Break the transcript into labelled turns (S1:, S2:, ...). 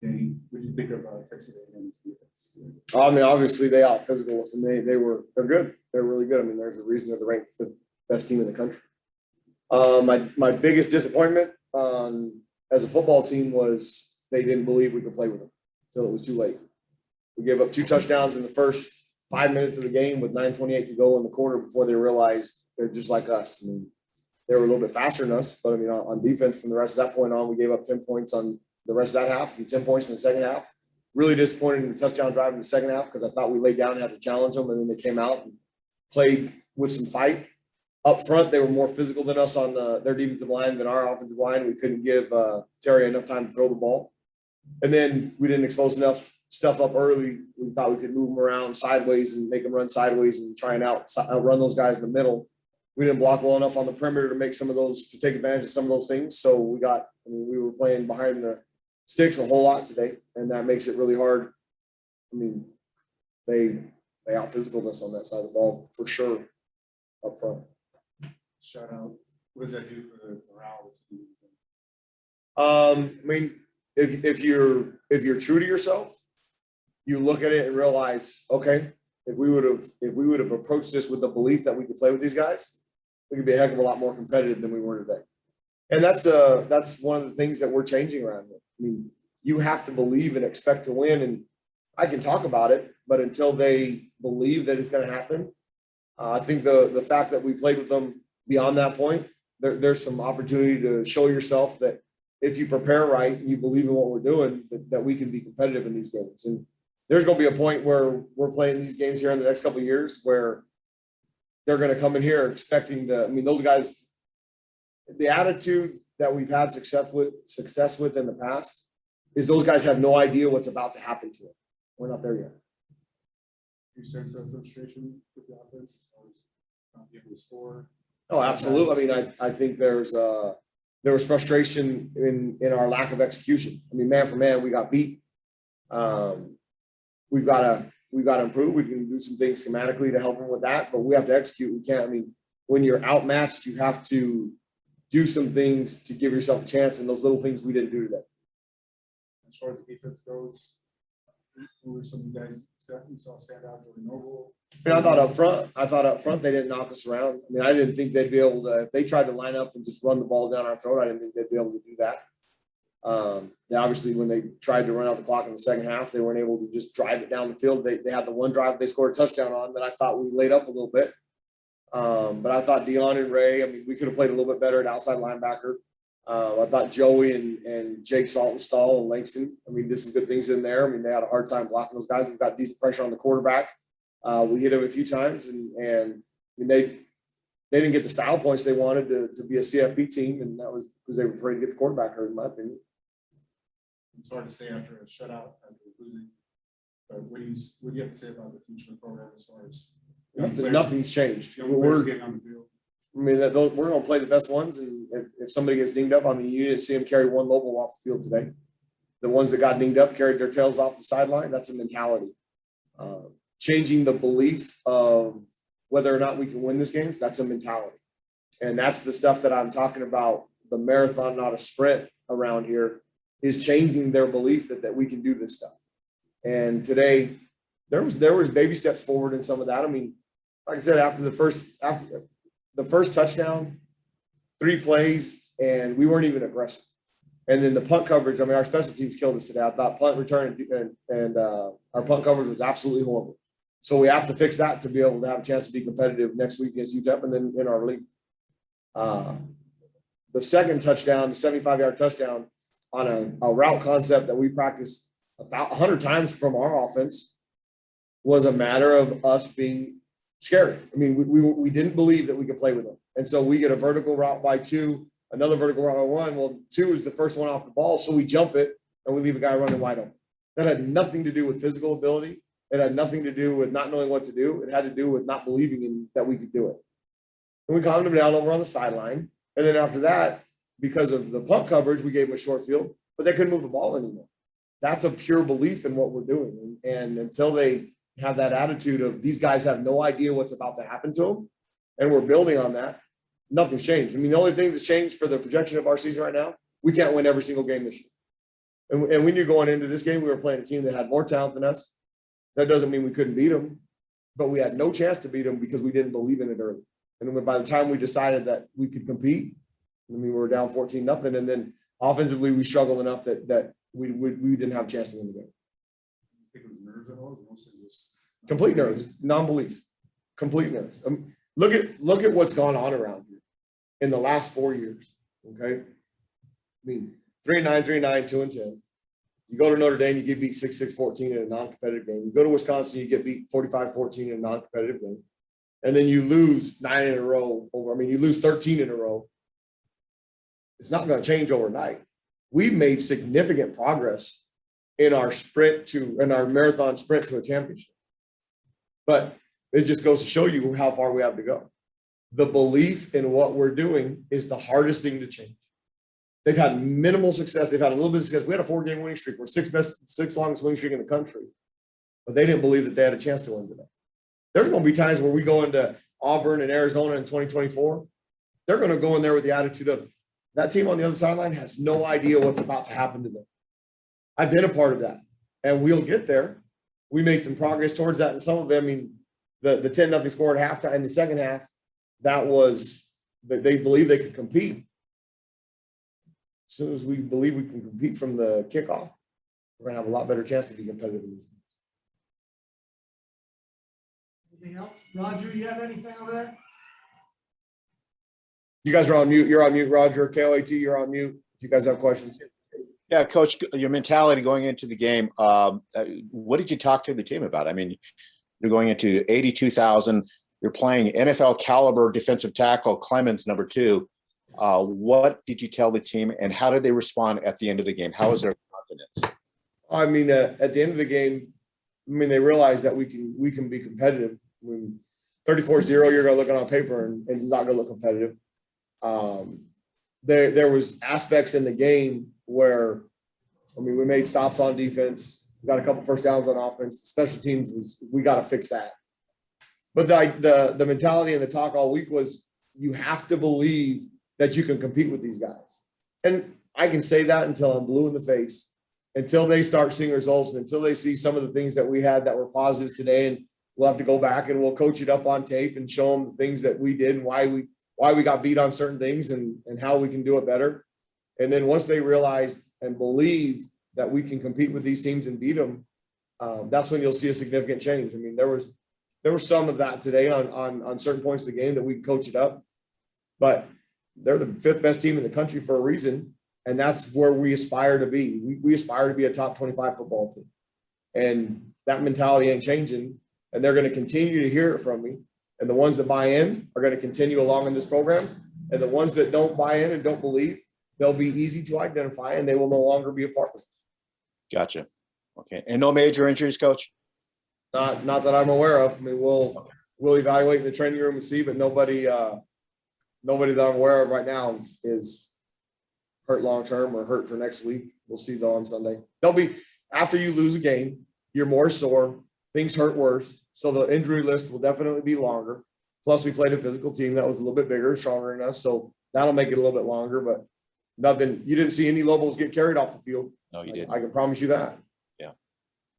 S1: game. What do you think of Texas A&M's defense?
S2: I mean, obviously they out physical us, and they're good. They're really good. I mean, there's a reason they're the ranked fifth best team in the country. My biggest disappointment as a football team was they didn't believe we could play with them until it was too late. We gave up 2 touchdowns in the first 5 minutes of the game with 9:28 to go in the quarter before they realized they're just like us. I mean, they were a little bit faster than us, but I mean, on defense from the rest of that point on, we gave up 10 points on the rest of that half and 10 points in the second half. Really disappointed in the touchdown drive in the second half because I thought we laid down and had to challenge them, and then they came out and played with some fight. Up front, they were more physical than us on their defensive line than our offensive line. We couldn't give Terry enough time to throw the ball. And then we didn't expose enough stuff up early. We thought we could move them around sideways and make them run sideways and try and outrun those guys in the middle. We didn't block well enough on the perimeter to take advantage of some of those things. So we were playing behind the sticks a whole lot today, and that makes it really hard. I mean, they out-physicaled us on that side of the ball for sure up front.
S1: Shutout. What does that do for the morale of the team?
S2: I mean, if you're true to yourself, you look at it and realize, okay, if we would have approached this with the belief that we could play with these guys, we could be a heck of a lot more competitive than we were today. And that's one of the things that we're changing around here. I mean, you have to believe and expect to win, and I can talk about it, but until they believe that it's going to happen, I think the fact that we played with them beyond that point, there's some opportunity to show yourself that if you prepare right and you believe in what we're doing, that we can be competitive in these games. And there's going to be a point where we're playing these games here in the next couple of years where they're going to come in here expecting to. I mean, those guys, the attitude that we've had success with in the past is those guys have no idea what's about to happen to them. We're not there yet.
S1: You sense that frustration with the offense as far as not being able to score?
S2: Oh, absolutely. I mean, I think there was frustration in our lack of execution. I mean, man for man, we got beat. We've got to improve. We can do some things schematically to help them with that, but we have to execute. We can't. I mean, when you're outmatched, you have to do some things to give yourself a chance, and those little things we didn't do today.
S1: As far as the defense goes, who were some of the guys you saw stand out during Noble?
S2: And I thought up front they didn't knock us around. I mean, I didn't think they'd be able to. If they tried to line up and just run the ball down our throat, I didn't think they'd be able to do that. They obviously, when they tried to run out the clock in the second half, they weren't able to just drive it down the field. They had the one drive they scored a touchdown on that I thought we laid up a little bit. But I thought Dion and Ray, I mean, we could have played a little bit better at outside linebacker. I thought Joey and Jake Saltonstall and Langston, I mean, did some good things in there. I mean, they had a hard time blocking those guys. They've got decent pressure on the quarterback. We hit them a few times, and I mean, they didn't get the style points they wanted to be a CFP team, and that was because they were afraid to get the quarterback hurt, in my opinion.
S1: It's hard to say after a shutout, after losing. But what do you have to say about the future of the program as far as
S2: nothing's changed?
S1: We're getting on the field.
S2: I mean, we're going to play the best ones, and if somebody gets dinged up, I mean, you didn't see them carry one mobile off the field today. The ones that got dinged up carried their tails off the sideline. That's a mentality. Changing the belief of whether or not we can win this game, that's a mentality. And that's the stuff that I'm talking about, the marathon, not a sprint around here, is changing their belief that we can do this stuff. And today, there was baby steps forward in some of that. I mean, like I said, after the first touchdown, 3 plays, and we weren't even aggressive. And then the punt coverage, I mean, our special teams killed us today. I thought punt return and our punt coverage was absolutely horrible. So we have to fix that to be able to have a chance to be competitive next week against UTEP and then in our league. The second touchdown, the 75-yard touchdown on a route concept that we practiced 100 times from our offense was a matter of us being scary. I mean, we didn't believe that we could play with them. And so we get a vertical route by 2, another vertical route by 1. Well, 2 is the first one off the ball, so we jump it and we leave a guy running wide open. That had nothing to do with physical ability. It had nothing to do with not knowing what to do. It had to do with not believing in that we could do it. And we calmed them down over on the sideline. And then after that, because of the punt coverage, we gave them a short field, but they couldn't move the ball anymore. That's a pure belief in what we're doing. And until they have that attitude of these guys have no idea what's about to happen to them, and we're building on that, nothing's changed. I mean, the only thing that's changed for the projection of our season right now, we can't win every single game this year. And we knew going into this game, we were playing a team that had more talent than us. That doesn't mean we couldn't beat them, but we had no chance to beat them because we didn't believe in it early. And by the time we decided that we could compete, I mean, we were down 14-0, and then offensively we struggled enough that we didn't have a chance to win the game.
S1: I think it was nerves at all, mostly just
S2: Complete nerves, non-belief, complete nerves. Look at what's gone on around here in the last 4 years. Okay, I mean 3-9, 3-9, 2-10. You go to Notre Dame, you get beat 6-14 in a non-competitive game. You go to Wisconsin, you get beat 45-14 in a non-competitive game, and then you lose 9 in a row. You lose 13 in a row. It's not going to change overnight. We've made significant progress in our marathon sprint to a championship. But it just goes to show you how far we have to go. The belief in what we're doing is the hardest thing to change. They've had minimal success. They've had a little bit of success. We had a 4-game winning streak. We're sixth longest winning streak in the country. But they didn't believe that they had a chance to win today. There's going to be times where we go into Auburn and Arizona in 2024. They're going to go in there with the attitude of that team on the other sideline has no idea what's about to happen to them. I've been a part of that, and we'll get there. We made some progress towards that. And some of them, the 10-0 score at halftime in the second half, that was that they believe they could compete. As soon as we believe we can compete from the kickoff, we're going to have a lot better chance to be competitive in these games.
S3: Anything else? Roger, you have anything over there?
S2: You guys are on mute. You're on mute, Roger. KOAT, you're on mute. If you guys have questions.
S4: Yeah, Coach, your mentality going into the game, what did you talk to the team about? I mean, you're going into 82,000. You're playing NFL caliber defensive tackle Clemens, number 2. What did you tell the team, and how did they respond at the end of the game? How was their confidence?
S2: I mean, at the end of the game, they realized that we can be competitive. 34-0, you're going to look on paper, and it's not going to look competitive. There was aspects in the game where, we made stops on defense, we got a couple first downs on offense. Special teams we got to fix that. But the mentality and the talk all week was you have to believe that you can compete with these guys. And I can say that until I'm blue in the face, until they start seeing results, and until they see some of the things that we had that were positive today. And we'll have to go back and we'll coach it up on tape and show them the things that we did and why we got beat on certain things and how we can do it better. And then once they realize and believe that we can compete with these teams and beat them, that's when you'll see a significant change. There was some of that today on certain points of the game that we can coach it up, but they're the 5th best team in the country for a reason. And that's where we aspire to be. We aspire to be a top 25 football team, and that mentality ain't changing. And they're going to continue to hear it from me. And the ones that buy in are going to continue along in this program. And the ones that don't buy in and don't believe, they'll be easy to identify, and they will no longer be a part of it. Gotcha.
S4: Okay. And no major injuries, Coach?
S2: Not that I'm aware of. We'll evaluate in the training room and see, but nobody that I'm aware of right now is hurt long-term or hurt for next week. We'll see though on Sunday. After you lose a game, you're more sore, things hurt worse. So the injury list will definitely be longer. Plus we played a physical team that was a little bit bigger, stronger than us. So that'll make it a little bit longer, but you didn't see any Lobos get carried off the field.
S4: No, you didn't.
S2: I can promise you that.